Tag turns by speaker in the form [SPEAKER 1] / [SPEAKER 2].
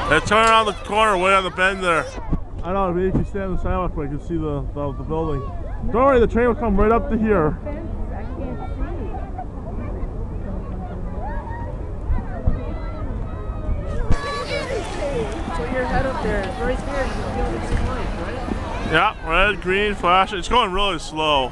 [SPEAKER 1] Let's turn around the corner way on the bend there. I know, maybe if you stand on the sidewalk where you can see the building. Don't worry, the train will come right up to here.
[SPEAKER 2] I can't see. So your head up there, right there, you can feel the green light, right?
[SPEAKER 1] Yeah, red, green, flash. It's going really slow.